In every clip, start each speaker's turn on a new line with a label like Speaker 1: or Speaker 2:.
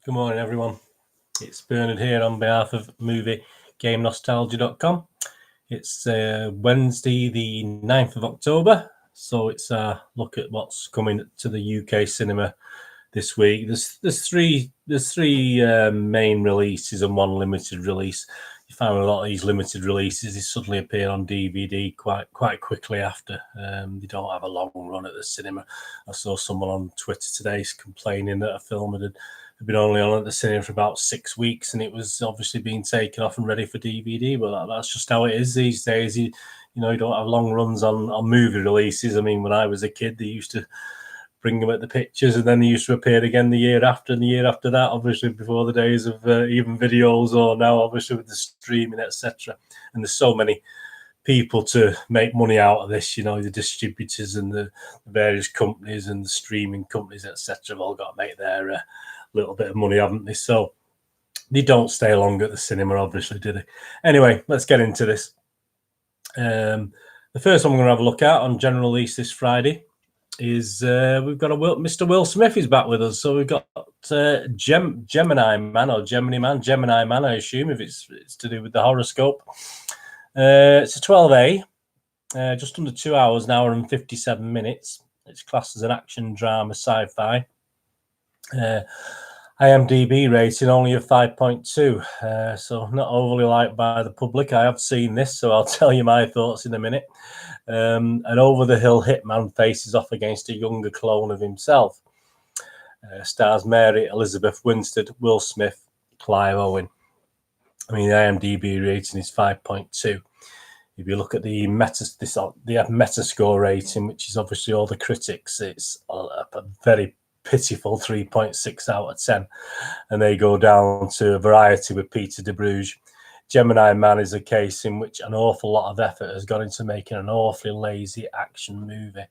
Speaker 1: Good morning, everyone. It's Bernard here on behalf of MovieGameNostalgia.com. It's Wednesday, the 9th of October, so it's a look at what's coming to the UK cinema this week. There's three main releases and one limited release. You find a lot of these limited releases, they suddenly appear on DVD quite quickly after. They don't have a long run at the cinema. I saw someone on Twitter today complaining that a film had been only on at the cinema for about 6 weeks, and it was obviously being taken off and ready for DVD. But that's just how it is these days. You don't have long runs on movie releases. I mean, when I was a kid, they used to bring them at the pictures, and then they used to appear again the year after and the year after that, obviously before the days of even videos, or now obviously with the streaming, etc. And there's so many people to make money out of this, the distributors and the various companies and the streaming companies, etc. have all got to make their little bit of money, haven't they? So they don't stay long at the cinema, obviously, do they? Anyway, let's get into this. The first one we're going to have a look at on general release this Friday is we've got Mr. Will Smith is back with us. So we've got Gemini Man, I assume, if it's to do with the horoscope. It's a 12A, just under 2 hours, an hour and 57 minutes. It's classed as an action drama sci-fi. IMDb rating only of 5.2, so not overly liked by the public. I have seen this, so I'll tell you my thoughts in a minute. An over-the-hill hitman faces off against a younger clone of himself. Stars Mary Elizabeth Winstead, Will Smith, Clive Owen. I mean, the IMDb rating is 5.2. If you look at the Metascore rating, which is obviously all the critics, it's a very pitiful 3.6 out of 10, and they go down to a variety with Peter de Bruges. Gemini Man is a case in which an awful lot of effort has gone into making an awfully lazy action movie.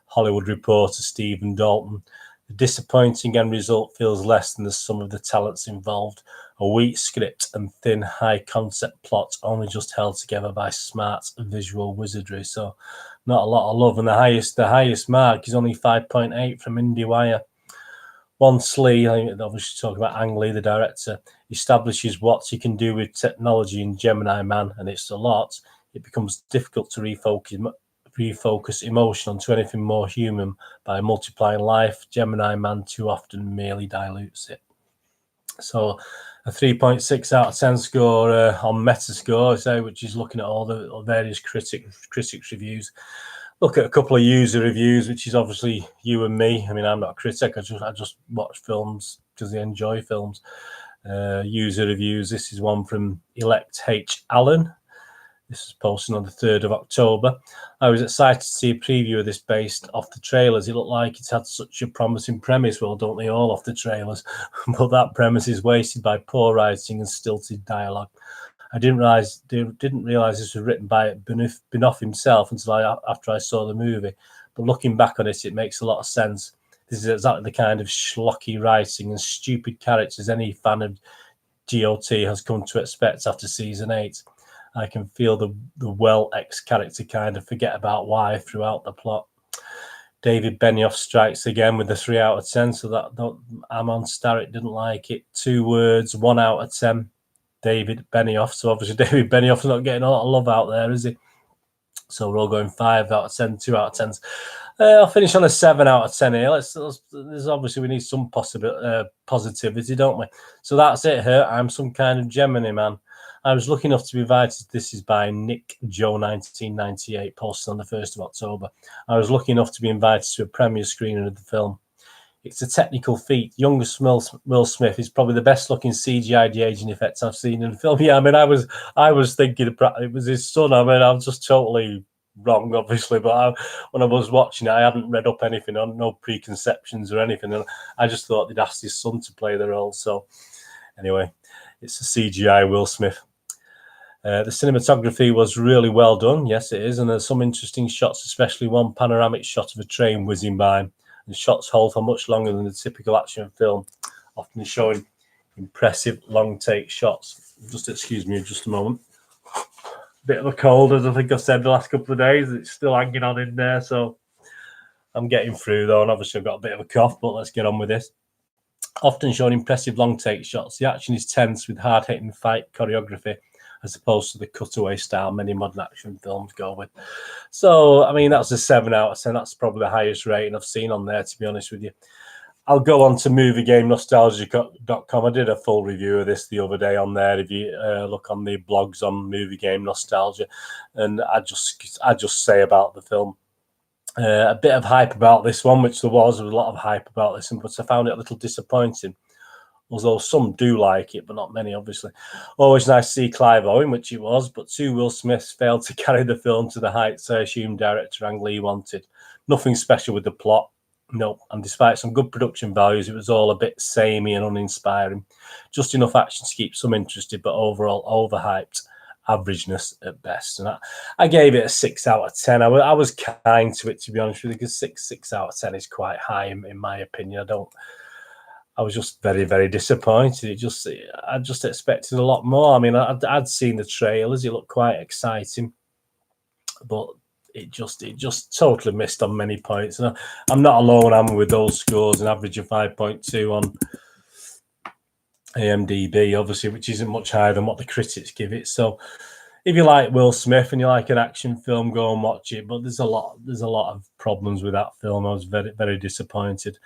Speaker 1: Hollywood Reporter Stephen Dalton: the disappointing end result feels less than the sum of the talents involved. A weak script and thin, high-concept plot, only just held together by smart visual wizardry. So, not a lot of love. And the highest mark is only 5.8 from IndieWire. Once Lee, I think obviously talking about Ang Lee, the director, establishes what he can do with technology in Gemini Man, and it's a lot, it becomes difficult to refocus emotion onto anything more human by multiplying life. Gemini Man too often merely dilutes it. So a 3.6 out of 10 score on Metascore, which is looking at all the various critics reviews. Look at a couple of user reviews, which is obviously you and me. I mean, I'm not a critic. I just watch films because I enjoy films. User reviews. This is one from Elect H. Allen. This was posted on the 3rd of October. I was excited to see a preview of this based off the trailers. It looked like it had such a promising premise. Well, don't they all off the trailers? But that premise is wasted by poor writing and stilted dialogue. I didn't realize this was written by Benoff himself until after I saw the movie. But looking back on it, it makes a lot of sense. This is exactly the kind of schlocky writing and stupid characters any fan of GOT has come to expect after season 8. I can feel the Well-X character kind of forget about why throughout the plot. David Benioff strikes again with a 3 out of 10, so that Amon Starrett didn't like it. 2 words, 1 out of 10. David Benioff. So obviously David Benioff's not getting a lot of love out there, is he? So we're all going 5 out of 10, 2 out of 10s. I'll finish on a 7 out of 10 here. There's obviously we need some positivity, don't we? So that's it here. I'm some kind of Gemini man. I was lucky enough to be invited. This is by Nick Joe 1998, posted on the 1st of October. I was lucky enough to be invited to a premiere screening of the film. It's a technical feat. Youngest Will Smith is probably the best looking CGI de-aging effects I've seen in the film. Yeah, I mean, I was thinking it was his son. I mean, I was just totally wrong, obviously, but when I was watching it, I hadn't read up anything on no preconceptions or anything, and I just thought they'd asked his son to play the role. So anyway, it's a CGI Will Smith. The cinematography was really well done. Yes, it is, and there's some interesting shots, especially one panoramic shot of a train whizzing by. And shots hold for much longer than the typical action film, often showing impressive long take shots. Just excuse me just a moment. Bit of a cold, as I think I said the last couple of days. It's still hanging on in there, so I'm getting through though, and obviously I've got a bit of a cough, but let's get on with this. Often showing impressive long take shots, the action is tense with hard-hitting fight choreography as opposed to the cutaway style many modern action films go with. So, I mean, that's a 7 out of 10. That's probably the highest rating I've seen on there, to be honest with you. I'll go on to moviegamenostalgia.com. I did a full review of this the other day on there. If you look on the blogs on Movie Game Nostalgia, and I just say about the film, a bit of hype about this one, which there was a lot of hype about this, but I found it a little disappointing. Although some do like it, but not many, obviously. Always nice to see Clive Owen, which he was, but two Will Smiths failed to carry the film to the heights I assume director Ang Lee wanted. Nothing special with the plot. No, and despite some good production values, it was all a bit samey and uninspiring. Just enough action to keep some interested, but overall overhyped averageness at best. And I gave it a 6 out of 10. I was kind to it, to be honest with you, because 6 out of 10 is quite high in my opinion. I was just very, very disappointed. I just expected a lot more. I mean, I'd seen the trailers; it looked quite exciting, but it just totally missed on many points. And I'm not alone. I'm with those scores, an average of 5.2 on IMDb, obviously, which isn't much higher than what the critics give it. So, if you like Will Smith and you like an action film, go and watch it. But there's a lot of problems with that film. I was very, very disappointed.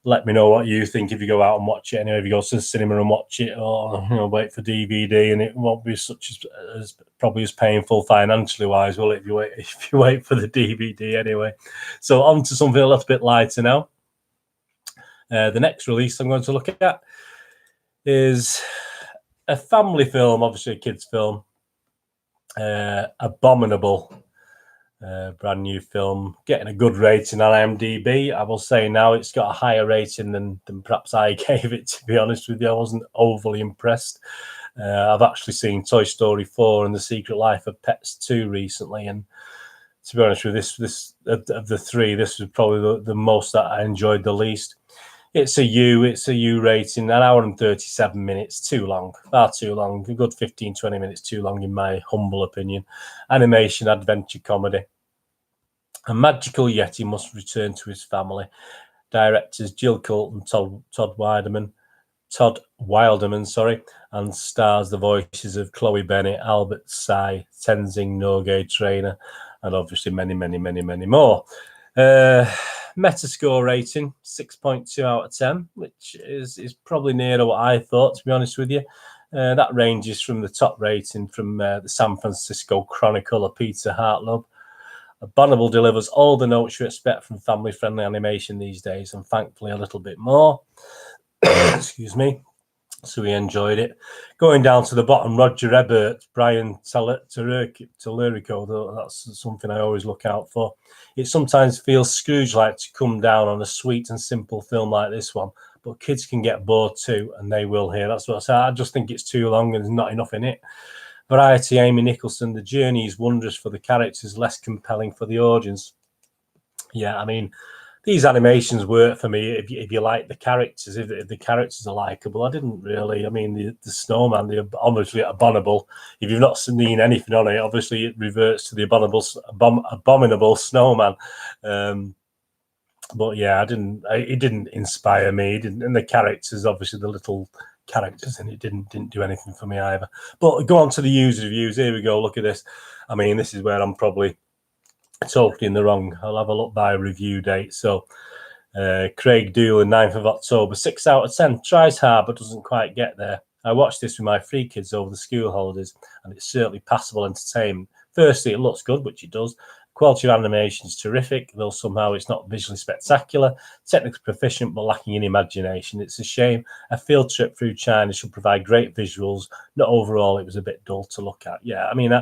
Speaker 1: Let me know what you think if you go out and watch it. Anyway, if you go to the cinema and watch it, or wait for DVD, and it won't be such as probably as painful financially wise, will it? If you wait for the DVD anyway. So on to something a little bit lighter now. The next release I'm going to look at is a family film, obviously a kids' film. Abominable. Brand new film, getting a good rating on IMDb. I will say now it's got a higher rating than perhaps I gave it, to be honest with you. I wasn't overly impressed. I've actually seen Toy Story 4 and The Secret Life of Pets 2 recently, and to be honest with you, this of the three, this was probably the most that I enjoyed the least. It's a U rating, 1 hour and 37 minutes, too long, far too long, a good 15-20 minutes too long in my humble opinion. Animation, adventure, comedy. A magical Yeti must return to his family. Directors Jill Coulton, Todd Wilderman, and stars the voices of Chloe Bennett, Albert Sy, Tenzing Norgay Trainer, and obviously many, many, many, many more. Metascore rating 6.2 out of 10, which is probably nearer what I thought, to be honest with you. That ranges from the top rating from the San Francisco Chronicle of Peter Hartlob. Abominable delivers all the notes you expect from family-friendly animation these days, and thankfully a little bit more. Excuse me. So we enjoyed it. Going down to the bottom, Roger Ebert, Brian Tallerico, that's something I always look out for. It sometimes feels Scrooge-like to come down on a sweet and simple film like this one, but kids can get bored too, and they will here. That's what I say. I just think it's too long and there's not enough in it. Variety, Amy Nicholson, the journey is wondrous for the characters, less compelling for the audience. Yeah, I mean, these animations work for me if you like the characters, if the characters are likable. I didn't really. I mean, the snowman, the obviously Abominable. If you've not seen anything on it, obviously it reverts to the abominable snowman. But yeah, it didn't inspire me. And the characters, obviously the little characters, and it didn't do anything for me either. But go on to the user reviews. Here we go. Look at this. I mean, this is where I'm probably totally in the wrong. I'll have a look by review date. So Craig Doolin, 9th of October, 6 out of 10. Tries hard but doesn't quite get there. I watched this with my 3 kids over the school holidays, and it's certainly passable entertainment. Firstly, it looks good, which it does. Quality of animation is terrific, though somehow it's not visually spectacular. Technically proficient, but lacking in imagination. It's a shame. A field trip through China should provide great visuals. Not overall, it was a bit dull to look at. Yeah, I mean,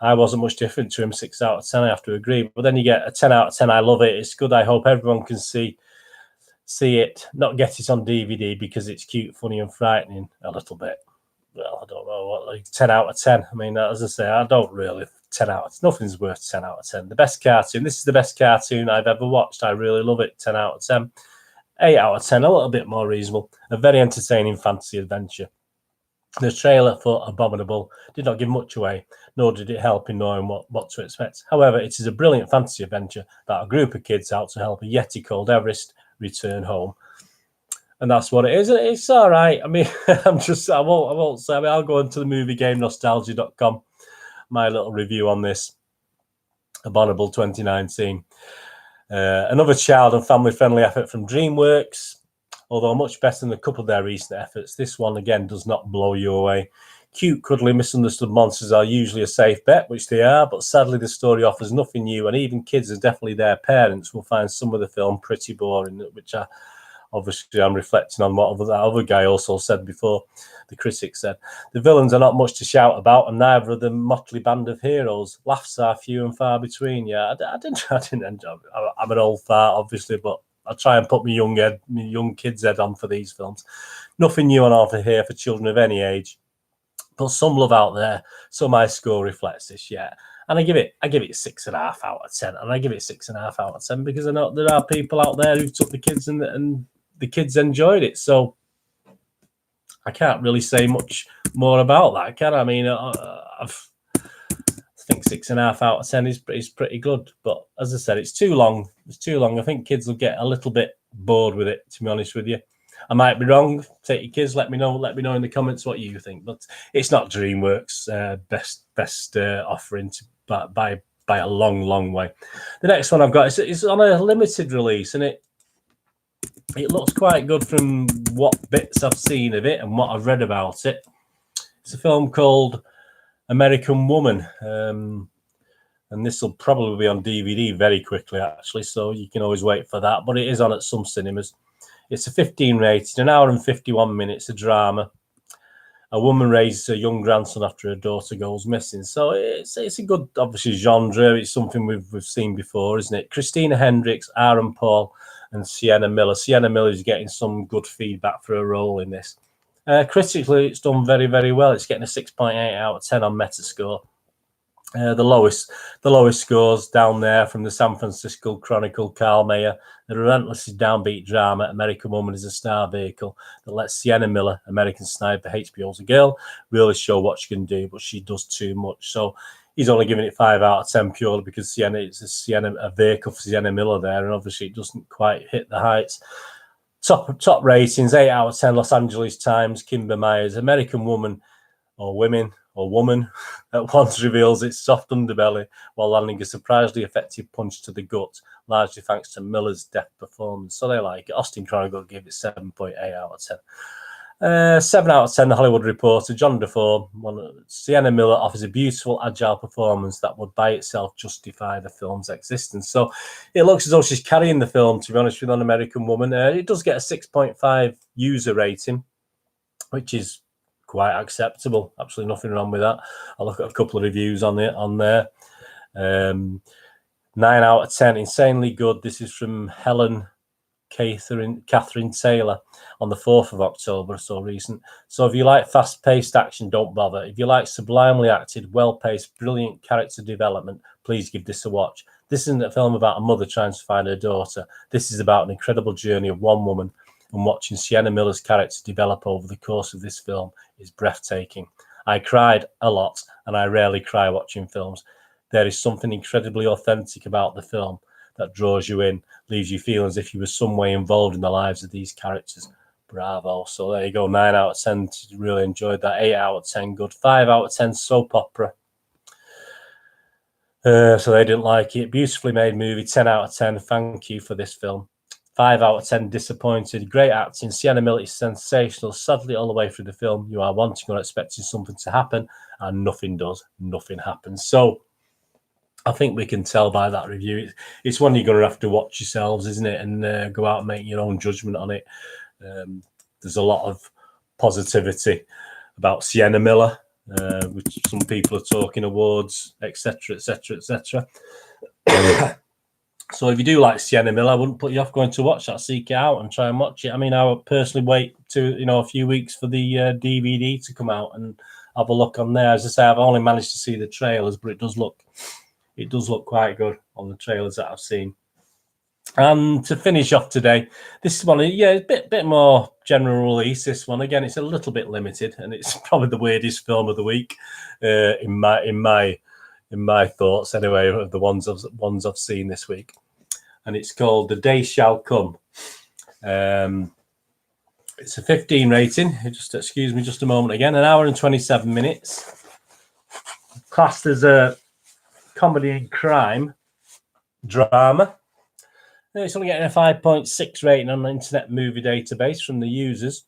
Speaker 1: I wasn't much different to him. 6 out of 10, I have to agree. But then you get a 10 out of 10. I love it. It's good. I hope everyone can see it, not get it on DVD because it's cute, funny, and frightening a little bit. Well, I don't know what, like 10 out of 10. I mean, as I say, I don't really 10 out of 10. Nothing's worth 10 out of 10. The best cartoon. This is the best cartoon I've ever watched. I really love it. 10 out of 10. 8 out of 10. A little bit more reasonable. A very entertaining fantasy adventure. The trailer for Abominable did not give much away, nor did it help in knowing what to expect. However, it is a brilliant fantasy adventure about a group of kids out to help a Yeti called Everest return home. And that's what it is. It's all right. I mean, I won't say. I mean, I'll go into the moviegamenostalgia.com, my little review on this. Abominable 2019. Another child and family-friendly effort from Dreamworks, although much better than a couple of their recent efforts. This one, again, does not blow you away. Cute, cuddly, misunderstood monsters are usually a safe bet, which they are, but sadly the story offers nothing new, and even kids, and definitely their parents, will find some of the film pretty boring, which obviously I'm reflecting on what that other guy also said before, the critic said. The villains are not much to shout about, and neither are the motley band of heroes. Laughs are few and far between. Yeah, I didn't enjoy it. I'm an old fart, obviously, but I try and put my young kid's head on for these films. Nothing new on offer here for children of any age, but some love out there. So my score reflects this, yeah. And I give it 6.5 out of 10. And I give it 6.5 out of 10 because I know there are people out there who took the kids and the kids enjoyed it. So I can't really say much more about that, can I? I mean, I think 6.5 out of 10 is pretty good. But as I said, it's too long. It's too long. I think kids will get a little bit bored with it, to be honest with you. I might be wrong. Take your kids. Let me know in the comments what you think. But it's not Dreamworks' best offering by a long way. The next one I've got is on a limited release, and it looks quite good from what bits I've seen of it and what I've read about it. It's a film called American Woman, and this will probably be on DVD very quickly, actually, so you can always wait for that. But it is on at some cinemas. It's a 15 rated, 1 hour and 51 minutes, a drama. A woman raises her young grandson after her daughter goes missing. So it's a good, obviously, genre. It's something we've seen before, isn't it? Christina, Hendricks, Aaron Paul, and Sienna Miller. Sienna Miller is getting some good feedback for her role in this. Critically, it's done very, very well. It's getting a 6.8 out of 10 on Metascore. The lowest scores down there from the San Francisco Chronicle, Carl Mayer. The relentlessly downbeat drama American Woman is a star vehicle that lets Sienna Miller, American Sniper, HBO's a girl, really show what she can do, but she does too much. So he's only giving it 5 out of 10 purely because it's a vehicle for Sienna Miller there, and obviously it doesn't quite hit the heights. Top ratings, 8 out of 10 Los Angeles Times, Kimber Myers, American Woman or Women or Woman at once reveals its soft underbelly while landing a surprisingly effective punch to the gut, largely thanks to Miller's deft performance. So they like it. Austin Chronicle gave it 7.8 out of 10. 7 out of 10, The Hollywood Reporter, John Defoe. Sienna Miller offers a beautiful, agile performance that would by itself justify the film's existence. So it looks as though she's carrying the film, to be honest with An American Woman. It does get a 6.5 user rating, which is quite acceptable. Absolutely nothing wrong with that. I'll look at a couple of reviews on there. 9 out of 10, insanely good. This is from Helen Catherine Taylor on the 4th of October, so recent. So if you like fast-paced action, don't bother. If you like sublimely acted, well-paced, brilliant character development, please give this a watch. This isn't a film about a mother trying to find her daughter. This is about an incredible journey of one woman, and watching Sienna Miller's character develop over the course of this film is breathtaking. I cried a lot, and I rarely cry watching films. There is something incredibly authentic about the film that draws you in, leaves you feeling as if you were some way involved in the lives of these characters. Bravo. So there you go, 9 out of 10. Really enjoyed that. 8 out of 10 good. 5 out of 10 soap opera. So they didn't like it. Beautifully made movie. 10 out of 10. Thank you for this film. 5 out of 10 disappointed. Great acting. Sienna Miller is sensational. Sadly, all the way through the film, you are wanting or expecting something to happen, and nothing does. Nothing happens. So I think we can tell by that review. It's one you're going to have to watch yourselves, isn't it? And go out and make your own judgment on it. There's a lot of positivity about Sienna Miller, which some people are talking awards, etc., etc., etc. So if you do like Sienna Miller, I wouldn't put you off going to watch that. Seek it out and try and watch it. I mean, I would personally wait to a few weeks for the DVD to come out and have a look on there. As I say, I've only managed to see the trailers, but it does look quite good on the trailers that I've seen. And to finish off today, this one, a bit more general release. This one, again, it's a little bit limited, and it's probably the weirdest film of the week in my thoughts, anyway, of the ones I've seen this week. And it's called The Day Shall Come. It's a 15 rating. Just excuse me just a moment again. An hour and 27 minutes. Classed as a comedy and crime drama. It's only getting a 5.6 rating on the Internet Movie Database from the users.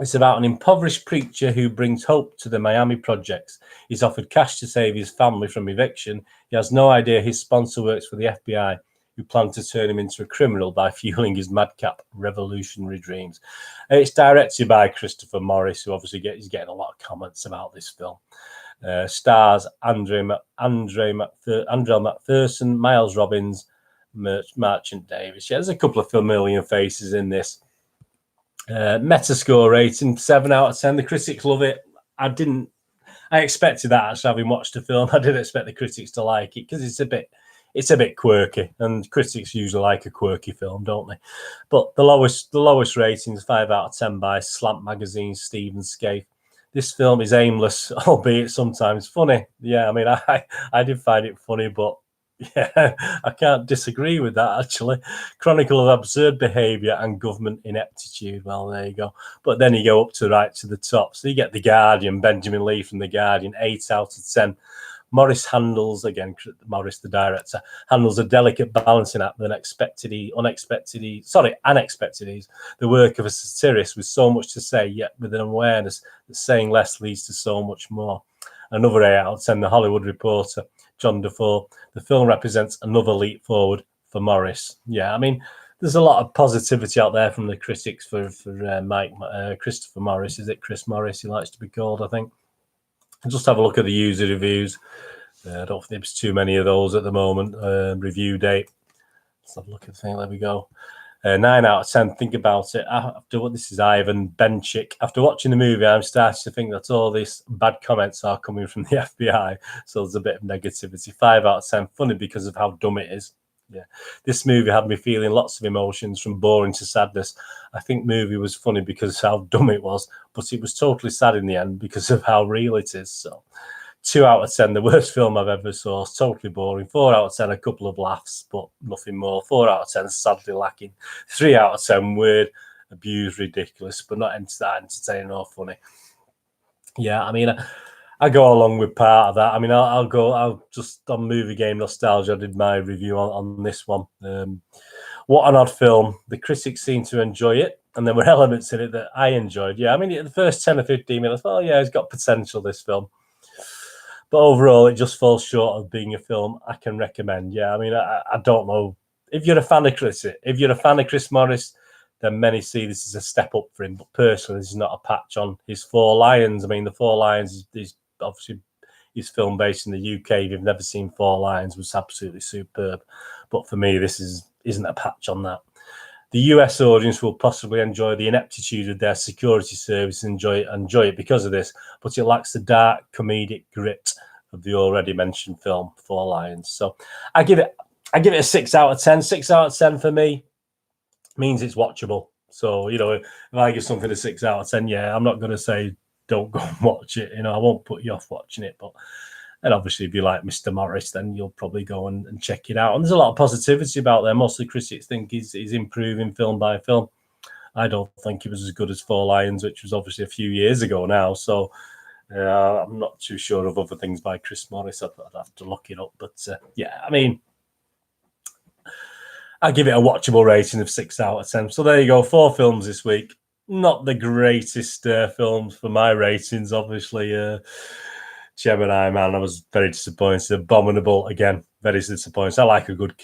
Speaker 1: It's about an impoverished preacher who brings hope to the Miami projects. He's offered cash to save his family from eviction. He has no idea his sponsor works for the FBI, who plan to turn him into a criminal by fueling his madcap revolutionary dreams. It's directed by Christopher Morris, who obviously is getting a lot of comments about this film. Stars Andrel McPherson, Miles Robbins, Marchánt Davis. Yeah, there's a couple of familiar faces in this. Metascore rating 7 out of 10. The critics love it. I expected that, actually, having watched the film. I didn't expect the critics to like it because it's a bit quirky, and critics usually like a quirky film, don't they? But the lowest rating is 5 out of 10 by Slant Magazine's Stephen Scaife. This film is aimless, albeit sometimes funny. Yeah, I mean, I did find it funny, but yeah, I can't disagree with that, actually. Chronicle of absurd behaviour and government ineptitude. Well, there you go. But then you go up to the top. So you get The Guardian, Benjamin Lee from The Guardian, 8 out of 10. Morris handles, again, Morris, the director, handles a delicate balancing act with unexpected ease. The work of a satirist with so much to say, yet with an awareness that saying less leads to so much more. Another 8 out of 10, The Hollywood Reporter, John Defoe. The film represents another leap forward for Morris. Yeah, I mean, there's a lot of positivity out there from the critics for Christopher Morris. Is it Chris Morris he likes to be called, I think. Just have a look at the user reviews. I don't think there's too many of those at the moment. Review date. Let's have a look at the thing. There we go. 9 out of 10. Think about it. This is Ivan Benchik. After watching the movie, I'm starting to think that all these bad comments are coming from the FBI. So there's a bit of negativity. 5 out of 10. Funny because of how dumb it is. Yeah, this movie had me feeling lots of emotions from boring to sadness. I think movie was funny because of how dumb it was, but it was totally sad in the end because of how real it is. So 2 out of 10, the worst film I've ever saw. Totally boring. 4 out of 10, a couple of laughs, but nothing more. 4 out of 10, sadly lacking. 3 out of 10, weird, abused, ridiculous, but not that entertaining or funny. Yeah, I mean, I go along with part of that. I mean, I'll just on Movie Game Nostalgia, I did my review on this one. What an odd film. The critics seem to enjoy it, and there were elements in it that I enjoyed. Yeah, I mean, the first 10 or 15 minutes, oh yeah, it's got potential, this film. But overall, it just falls short of being a film I can recommend. Yeah, I mean, I don't know. If you're a fan of Chris Morris, then many see this as a step up for him. But personally, this is not a patch on his Four Lions. I mean, the Four Lions is obviously his film based in the UK. If you've never seen Four Lions, was absolutely superb. But for me, this isn't a patch on that. The US audience will possibly enjoy the ineptitude of their security service and enjoy it because of this, but it lacks the dark comedic grit of the already mentioned film Four Lions. So I give it a 6 out of 10. 6 out of 10 for me means it's watchable. So, you know, if I give something a 6 out of 10, yeah, I'm not going to say don't go and watch it. You know, I won't put you off watching it, but and obviously if you like Mr. Morris, then you'll probably go and check it out. And there's a lot of positivity about there. Most of the critics think he's improving film by film. I don't think he was as good as Four Lions, which was obviously a few years ago now. So I'm not too sure of other things by Chris Morris. I'd have to look it up. But yeah, I mean, I give it a watchable rating of 6 out of 10. So there you go, 4 films this week. Not the greatest films for my ratings, obviously. Gemini, man, I was very disappointed. Abominable, again, very disappointed. I like a good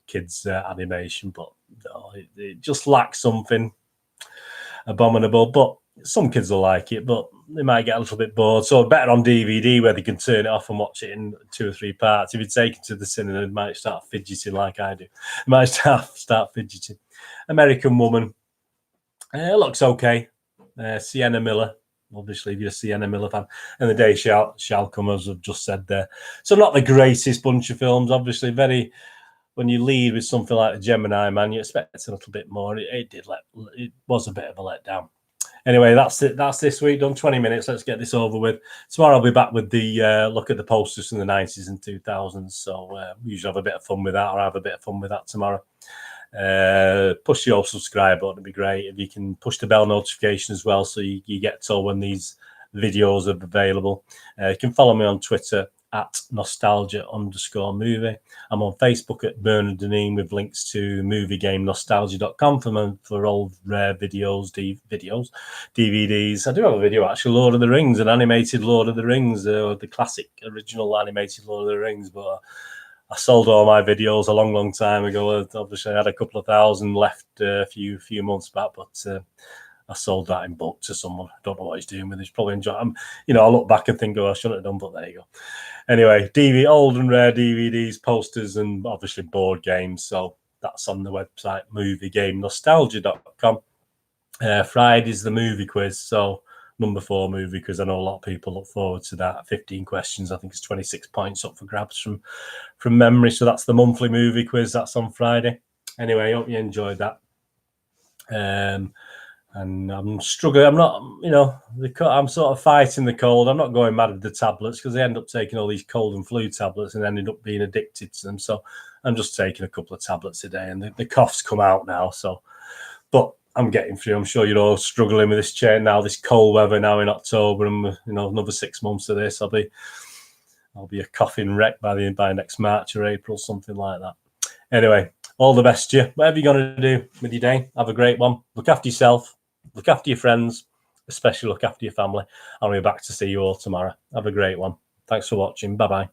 Speaker 1: kids animation, but no, it just lacks something. Abominable, but some kids will like it, but they might get a little bit bored. So better on DVD where they can turn it off and watch it in 2 or 3 parts. If you take it to the cinema, they might start fidgeting like I do. They might start fidgeting. American Woman, looks okay. Sienna Miller. Obviously, if you're a Sienna Miller fan, and The Day Shall Come, as I've just said there. So not the greatest bunch of films. Obviously, when you lead with something like the Gemini Man, you expect a little bit more. It was a bit of a letdown. Anyway, that's it. That's this week. Done 20 minutes. Let's get this over with. Tomorrow I'll be back with the look at the posters from the 90s and 2000s. So we usually have a bit of fun with that, or I have a bit of fun with that tomorrow. Push the old subscribe button, it'd be great. If you can push the bell notification as well, so you get told when these videos are available. You can follow me on Twitter at nostalgia_movie. I'm on Facebook at Bernard Deneen with links to moviegamenostalgia.com for old rare videos, DVDs. I do have a video actually, Lord of the Rings, an animated Lord of the Rings, the classic original animated Lord of the Rings, but I sold all my videos a long time ago. Obviously, I had a couple of thousand left a few months back, but I sold that in bulk to someone. I don't know what he's doing with it. He's probably enjoying. I look back and think, oh, I shouldn't have done, but there you go. Anyway, old and rare DVDs, posters, and obviously board games. So that's on the website, moviegamenostalgia.com. Friday's the movie quiz. So number 4 movie quiz. I know a lot of people look forward to that. 15 questions. I think it's 26 points up for grabs from memory. So that's the monthly movie quiz. That's on Friday. Anyway, I hope you enjoyed that. And I'm struggling. I'm not, I'm sort of fighting the cold. I'm not going mad with the tablets because they end up taking all these cold and flu tablets and ended up being addicted to them. So I'm just taking a couple of tablets a day, and the cough's come out now. So, but I'm getting through. I'm sure you're all struggling with this change now, this cold weather now in October, and another 6 months of this. I'll be a coughing wreck by next March or April, something like that. Anyway, all the best to you. Whatever you're going to do with your day, have a great one. Look after yourself. Look after your friends, especially look after your family. I'll be back to see you all tomorrow. Have a great one. Thanks for watching. Bye-bye.